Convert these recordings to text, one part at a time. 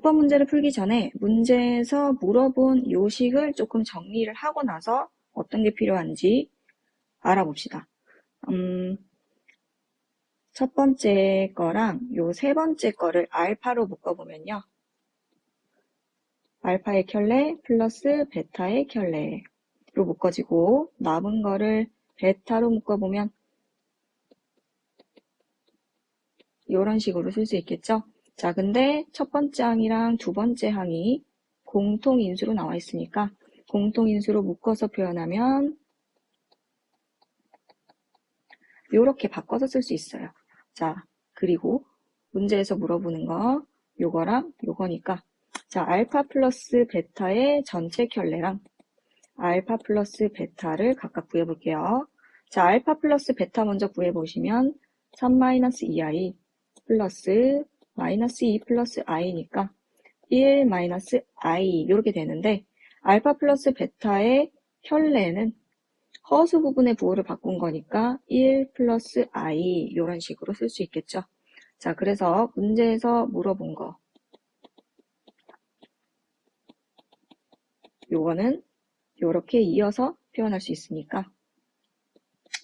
6번 문제를 풀기 전에 문제에서 물어본 요식을 조금 정리를 하고 나서 어떤 게 필요한지 알아봅시다. 첫 번째 거랑 요 세 번째 거를 알파로 묶어보면요. 알파의 켤레 플러스 베타의 켤레로 묶어지고 남은 거를 베타로 묶어보면 이런 식으로 쓸 수 있겠죠? 자, 근데 첫 번째 항이랑 두 번째 항이 공통인수로 나와 있으니까 공통인수로 묶어서 표현하면 이렇게 바꿔서 쓸 수 있어요. 자, 그리고 문제에서 물어보는 거 요거랑 요거니까 자, 알파 플러스 베타의 전체 켤레랑 알파 플러스 베타를 각각 구해볼게요. 자, 알파 플러스 베타 먼저 구해보시면 3-2i 플러스 마이너스 2 플러스 i니까 1 마이너스 i 이렇게 되는데 알파 플러스 베타의 켤레는 허수 부분의 부호를 바꾼 거니까 1 플러스 i 이런 식으로 쓸 수 있겠죠. 자, 그래서 문제에서 물어본 거 요거는 요렇게 이어서 표현할 수 있으니까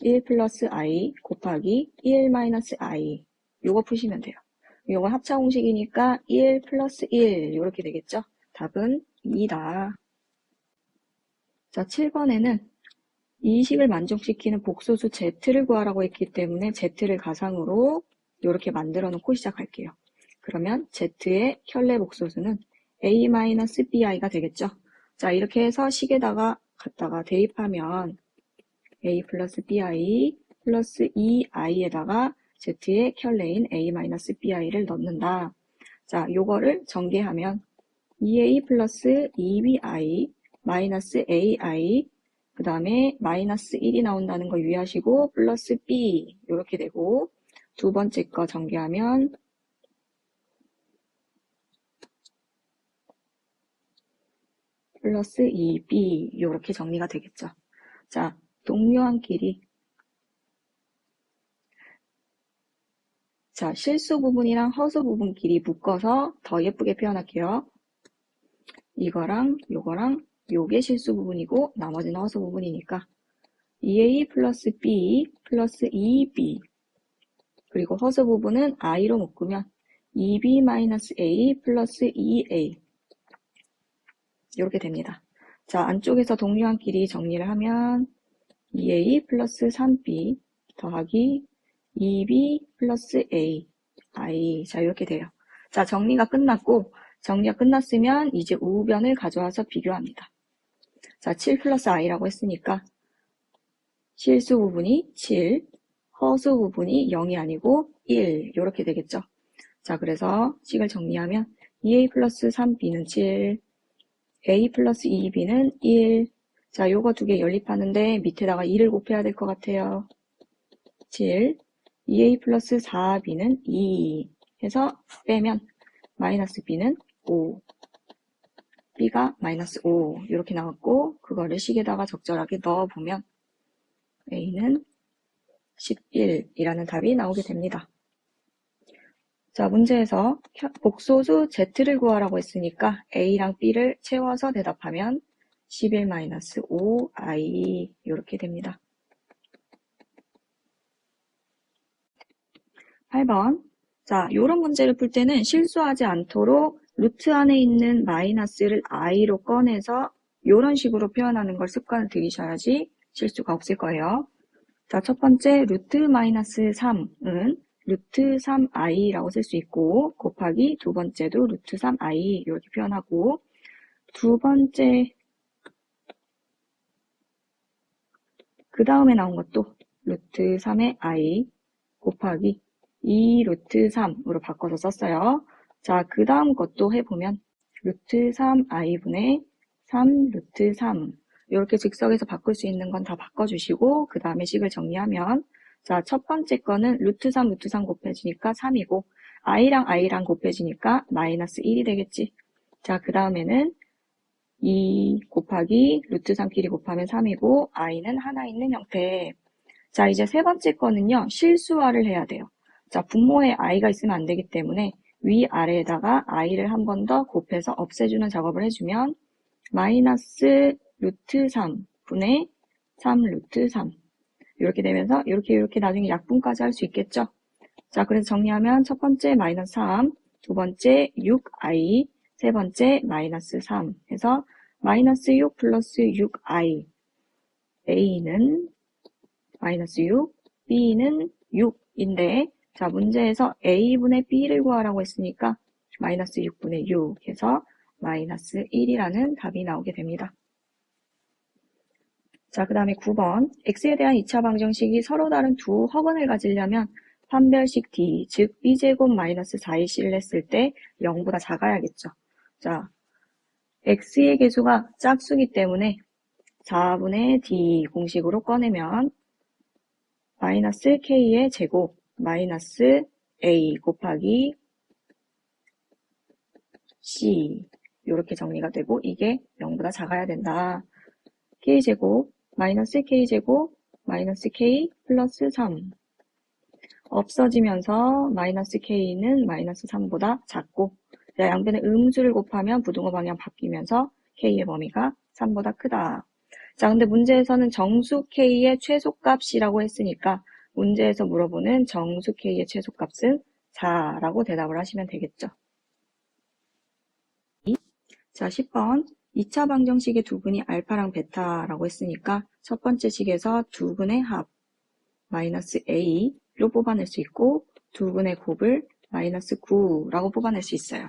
1 플러스 i 곱하기 1 마이너스 i 요거 푸시면 돼요. 요건 합차 공식이니까 1 플러스 1 이렇게 되겠죠. 답은 2다. 자, 7번에는 이 식을 만족시키는 복소수 z를 구하라고 했기 때문에 z를 가상으로 이렇게 만들어 놓고 시작할게요. 그러면 z의 켤레 복소수는 a-bi가 되겠죠. 자, 이렇게 해서 식에다가 갖다가 대입하면 a 플러스 bi 플러스 2i에다가 z의 켤레인 a-bi를 넣는다. 자, 요거를 전개하면 2a 플러스 2bi 마이너스 ai 그 다음에 마이너스 1이 나온다는 거 유의하시고 플러스 b 이렇게 되고 두 번째 거 전개하면 플러스 2b 이렇게 정리가 되겠죠. 자, 동료한끼리 자, 실수 부분이랑 허수 부분끼리 묶어서 더 예쁘게 표현할게요. 이거랑 요거랑 요게 실수 부분이고 나머지는 허수 부분이니까 2a 플러스 b 플러스 2b 그리고 허수 부분은 i로 묶으면 2b 마이너스 a 플러스 2a 이렇게 됩니다. 자, 안쪽에서 동료한끼리 정리를 하면 2a 플러스 3b 더하기 2b 플러스 a i 자, 이렇게 돼요. 자, 정리가 끝났으면 이제 우변을 가져와서 비교합니다. 자, 7 플러스 i라고 했으니까 실수 부분이 7, 허수 부분이 0이 아니고 1 이렇게 되겠죠. 자, 그래서 식을 정리하면 2a 플러스 3b는 7, a 플러스 2b는 1. 자, 요거 두 개 연립하는데 밑에다가 2를 곱해야 될 것 같아요. 7, 2a 플러스 4b는 2 해서 빼면 마이너스 b는 5, b가 마이너스 5 이렇게 나왔고 그거를 식에다가 적절하게 넣어보면 a는 11이라는 답이 나오게 됩니다. 자, 문제에서 복소수 z를 구하라고 했으니까 a랑 b를 채워서 대답하면 11-5i 이렇게 됩니다. 8번. 자, 이런 문제를 풀 때는 실수하지 않도록 루트 안에 있는 마이너스를 i로 꺼내서 이런 식으로 표현하는 걸 습관을 들이셔야지 실수가 없을 거예요. 자, 첫 번째 루트 마이너스 3은 루트 3i라고 쓸 수 있고 곱하기 두 번째도 루트 3i 이렇게 표현하고 두 번째 그 다음에 나온 것도 루트 3의 i 곱하기 2 루트 3으로 바꿔서 썼어요. 자, 그 다음 것도 해보면 루트 3i분의 3 루트 3 이렇게 즉석에서 바꿀 수 있는 건 다 바꿔주시고 그 다음에 식을 정리하면 자, 첫 번째 거는 루트 3 곱해지니까 3이고 i랑 곱해지니까 마이너스 1이 되겠지. 자, 그 다음에는 2 곱하기 루트 3끼리 곱하면 3이고 i는 하나 있는 형태. 자, 이제 세 번째 거는요. 실수화를 해야 돼요. 자, 분모에 i가 있으면 안 되기 때문에 위아래에다가 i를 한 번 더 곱해서 없애주는 작업을 해주면 마이너스 루트 3분의 3 루트 3 이렇게 되면서 이렇게 나중에 약분까지 할 수 있겠죠. 자, 그래서 정리하면 첫 번째 마이너스 3, 두 번째 6i, 세 번째 마이너스 3 해서 마이너스 6 플러스 6i a는 마이너스 6, b는 6인데 자, 문제에서 a분의 b를 구하라고 했으니까 마이너스 6분의 6 해서 마이너스 1이라는 답이 나오게 됩니다. 자, 그 다음에 9번 x에 대한 2차 방정식이 서로 다른 두 허근을 가지려면 판별식 d, 즉 b제곱 마이너스 4ac를 했을 때 0보다 작아야겠죠. 자, x의 개수가 짝수기 때문에 4분의 d 공식으로 꺼내면 마이너스 k의 제곱 마이너스 a 곱하기 c 이렇게 정리가 되고 이게 0보다 작아야 된다. k제곱 마이너스 k제곱 마이너스 k 플러스 3 없어지면서 마이너스 k는 마이너스 3보다 작고 양변의 음수를 곱하면 부등호 방향 바뀌면서 k의 범위가 3보다 크다. 자, 근데 문제에서는 정수 k의 최소값이라고 했으니까 문제에서 물어보는 정수 k의 최소값은 4라고 대답을 하시면 되겠죠. 자, 10번 2차 방정식의 두근이 알파랑 베타라고 했으니까 첫 번째 식에서 두근의 합 마이너스 a로 뽑아낼 수 있고 두근의 곱을 마이너스 9라고 뽑아낼 수 있어요.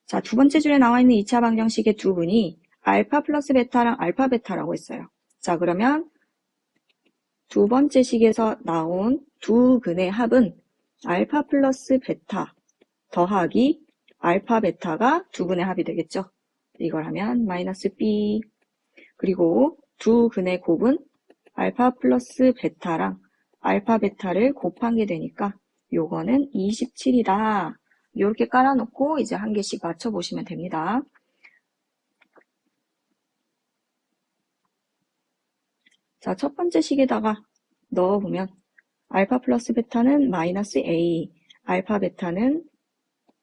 자, 두 번째 줄에 나와 있는 2차 방정식의 두근이 알파 플러스 베타랑 알파 베타라고 했어요. 자, 그러면 두 번째 식에서 나온 두 근의 합은 알파 플러스 베타 더하기 알파 베타가 두 근의 합이 되겠죠. 이걸 하면 마이너스 b 그리고 두 근의 곱은 알파 플러스 베타랑 알파 베타를 곱한 게 되니까 요거는 27이다. 이렇게 깔아놓고 이제 한 개씩 맞춰보시면 됩니다. 자, 첫 번째 식에다가 넣어보면 알파 플러스 베타는 마이너스 a, 알파 베타는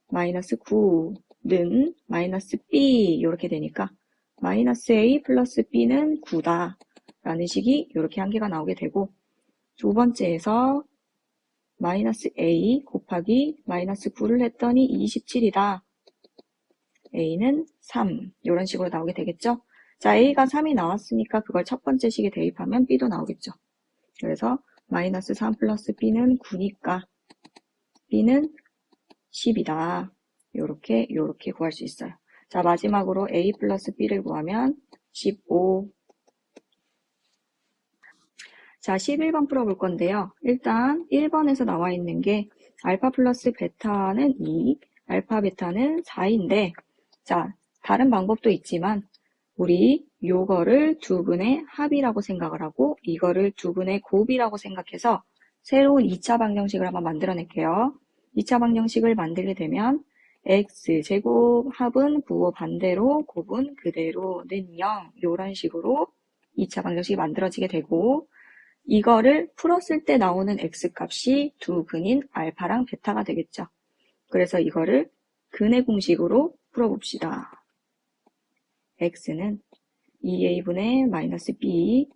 마이너스 9는 마이너스 b 이렇게 되니까 마이너스 a 플러스 b는 9다 라는 식이 이렇게 한 개가 나오게 되고 두 번째에서 마이너스 a 곱하기 마이너스 9를 했더니 27이다. a는 3 이런 식으로 나오게 되겠죠. 자, a가 3이 나왔으니까 그걸 첫 번째 식에 대입하면 b도 나오겠죠. 그래서 마이너스 3 플러스 b는 9니까 b는 10이다. 요렇게 구할 수 있어요. 자, 마지막으로 a 플러스 b를 구하면 15. 자, 11번 풀어볼 건데요. 일단 1번에서 나와 있는 게 알파 플러스 베타는 2, 알파 베타는 4인데 자, 다른 방법도 있지만 우리 요거를 두 근의 합이라고 생각을 하고 이거를 두 근의 곱이라고 생각해서 새로운 2차 방정식을 한번 만들어낼게요. 2차 방정식을 만들게 되면 x제곱 합은 9호 반대로 곱은 그대로는 0 이런 식으로 2차 방정식이 만들어지게 되고 이거를 풀었을 때 나오는 x값이 두 근인 알파랑 베타가 되겠죠. 그래서 이거를 근의 공식으로 풀어봅시다. x는 2a분의 마이너스 b,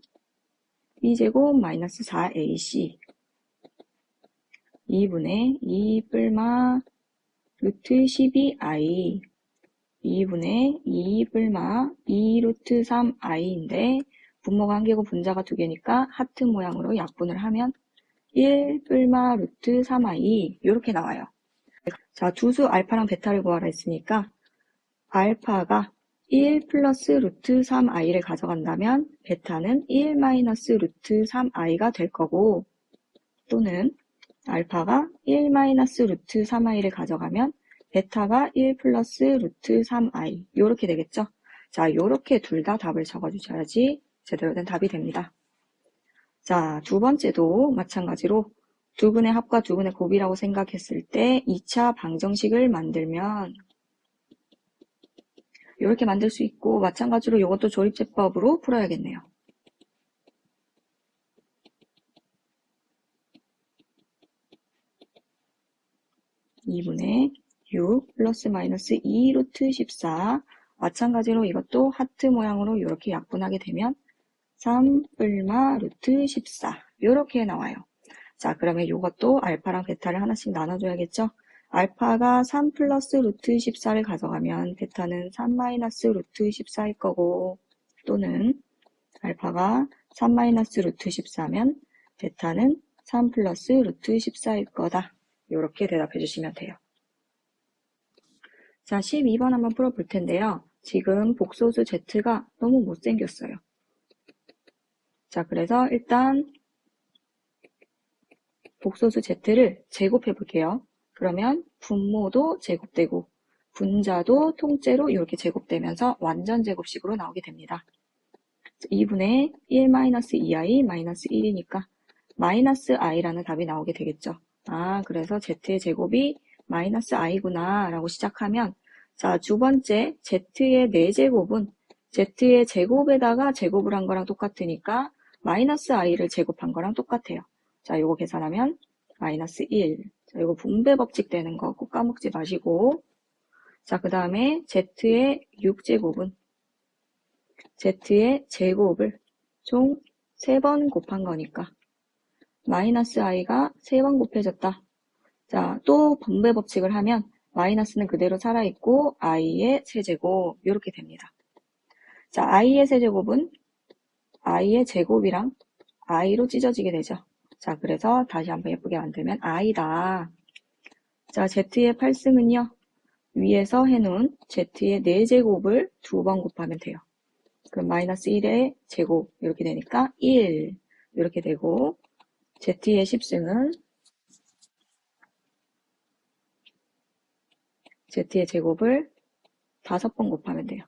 b제곱 마이너스 4ac 2분의 2 뿔마 루트 12i 2분의 2 뿔마 2 루트 3i인데 분모가 한 개고 분자가 두 개니까 하트 모양으로 약분을 하면 1 뿔마 루트 3i 이렇게 나와요. 자, 두수 알파랑 베타를 구하라 했으니까 알파가 1 플러스 루트 3i를 가져간다면 베타는 1 마이너스 루트 3i가 될 거고 또는 알파가 1 마이너스 루트 3i를 가져가면 베타가 1 플러스 루트 3i 이렇게 되겠죠. 자, 이렇게 둘 다 답을 적어주셔야지 제대로 된 답이 됩니다. 자, 두 번째도 마찬가지로 두 근의 합과 두 근의 곱이라고 생각했을 때 2차 방정식을 만들면 이렇게 만들 수 있고 마찬가지로 이것도 조립제법으로 풀어야겠네요. 2분의 6 플러스 마이너스 2 루트 14. 마찬가지로 이것도 하트 모양으로 이렇게 약분하게 되면 3 뿔마 루트 14 이렇게 나와요. 자, 그러면 이것도 알파랑 베타를 하나씩 나눠줘야겠죠? 알파가 3 플러스 루트 14를 가져가면 베타는 3 마이너스 루트 14일 거고, 또는 알파가 3 마이너스 루트 14면 베타는 3 플러스 루트 14일 거다. 이렇게 대답해 주시면 돼요. 자, 12번 한번 풀어볼 텐데요. 지금 복소수 z가 너무 못생겼어요. 자, 그래서 일단 복소수 z를 제곱해 볼게요. 그러면 분모도 제곱되고 분자도 통째로 이렇게 제곱되면서 완전 제곱식으로 나오게 됩니다. 2분의 1-2i-1이니까 마이너스 i라는 답이 나오게 되겠죠. 아, 그래서 z의 제곱이 마이너스 i구나 라고 시작하면, 자, 두 번째 z의 4제곱은 z의 제곱에다가 제곱을 한 거랑 똑같으니까 마이너스 i를 제곱한 거랑 똑같아요. 자, 요거 계산하면 마이너스 1. 자, 요거 분배 법칙 되는 거 꼭 까먹지 마시고. 자, 그 다음에 z의 6제곱은 z의 제곱을 총 3번 곱한 거니까 마이너스 i가 3번 곱해졌다. 자, 또 분배 법칙을 하면 마이너스는 그대로 살아있고 i의 세제곱 이렇게 됩니다. 자, i의 세제곱은 i의 제곱이랑 i로 찢어지게 되죠. 자, 그래서 다시 한번 예쁘게 만들면 i다. 자, z의 8승은요. 위에서 해놓은 z의 4제곱을 2번 곱하면 돼요. 그럼 마이너스 1의 제곱 이렇게 되니까 1 이렇게 되고, z의 10승은 z의 제곱을 5번 곱하면 돼요.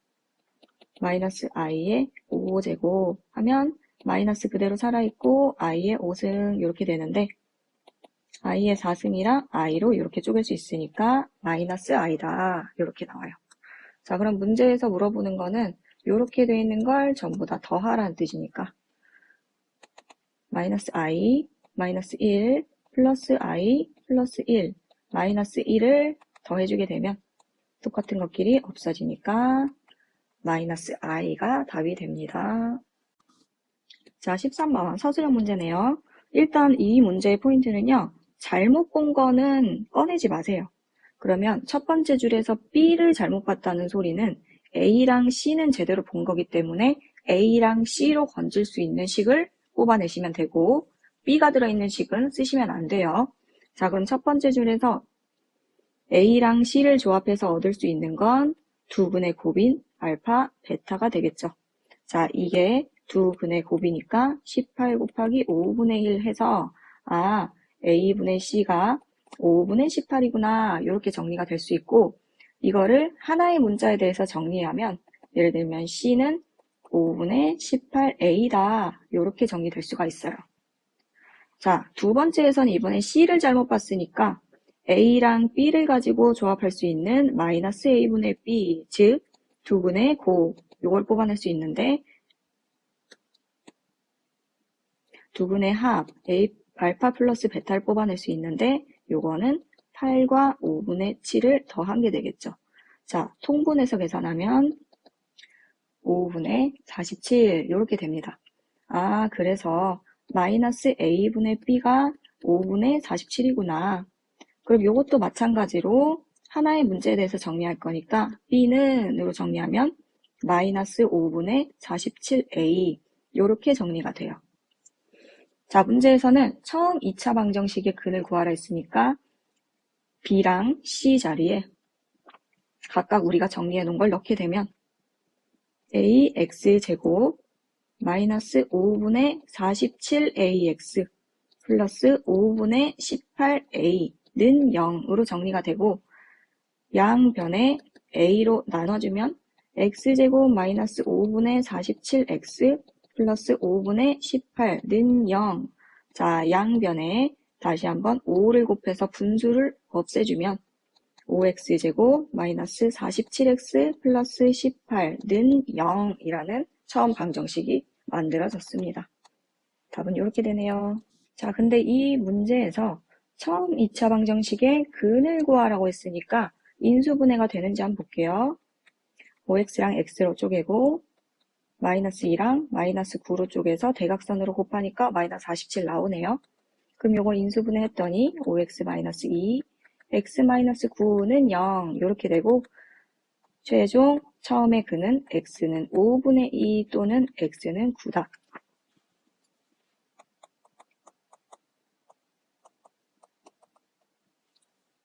마이너스 i의 5제곱 하면 마이너스 그대로 살아있고 i의 5승 이렇게 되는데, i의 4승이랑 i로 이렇게 쪼갤 수 있으니까 마이너스 i다 이렇게 나와요. 자, 그럼 문제에서 물어보는 거는 이렇게 돼 있는 걸 전부 다 더하라는 뜻이니까 마이너스 i, 마이너스 1, 플러스 i, 플러스 1, 마이너스 1을 더해주게 되면 똑같은 것끼리 없어지니까 마이너스 i가 답이 됩니다. 자, 13번 서술형 문제네요. 일단 이 문제의 포인트는요. 잘못 본 거는 꺼내지 마세요. 그러면 첫 번째 줄에서 B를 잘못 봤다는 소리는 A랑 C는 제대로 본 거기 때문에 A랑 C로 건질 수 있는 식을 뽑아내시면 되고, B가 들어있는 식은 쓰시면 안 돼요. 자, 그럼 첫 번째 줄에서 A랑 C를 조합해서 얻을 수 있는 건 두 분의 곱인 알파, 베타가 되겠죠. 자, 이게 두 분의 곱이니까 18 곱하기 5분의 1 해서, 아, A분의 C가 5분의 18이구나 이렇게 정리가 될 수 있고, 이거를 하나의 문자에 대해서 정리하면 예를 들면 C는 5분의 18A다 이렇게 정리될 수가 있어요. 자, 두 번째에서는 이번에 C를 잘못 봤으니까 A랑 B를 가지고 조합할 수 있는 마이너스 A분의 B, 즉 두 분의 곱, 이걸 뽑아낼 수 있는데, 두 분의 합, A, 알파 플러스 베타를 뽑아낼 수 있는데, 요거는 8과 5분의 7을 더한 게 되겠죠. 자, 통분해서 계산하면 5분의 47 이렇게 됩니다. 아, 그래서 마이너스 A분의 B가 5분의 47이구나. 그럼 이것도 마찬가지로 하나의 문제에 대해서 정리할 거니까 B는으로 정리하면 마이너스 5분의 47A 이렇게 정리가 돼요. 자, 문제에서는 처음 2차 방정식의 근을 구하라 했으니까 B랑 C 자리에 각각 우리가 정리해 놓은 걸 넣게 되면 AX제곱 마이너스 5분의 47AX 플러스 5분의 18A는 0으로 정리가 되고, 양변에 A로 나눠주면 X제곱 마이너스 5분의 47X 플러스 5분의 18는 0. 자, 양변에 다시 한번 5를 곱해서 분수를 없애주면 5x제곱 마이너스 47x 플러스 18는 0이라는 처음 방정식이 만들어졌습니다. 답은 이렇게 되네요. 자, 근데 이 문제에서 처음 2차 방정식에 근을 구하라고 했으니까 인수분해가 되는지 한번 볼게요. 5x랑 x로 쪼개고 마이너스 2랑 마이너스 9로 쪼개서 대각선으로 곱하니까 마이너스 47 나오네요. 그럼 요거 인수분해 했더니 5x 마이너스 2, x 마이너스 9는 0 이렇게 되고 최종 처음에 근은 x는 5분의 2 또는 x는 9다.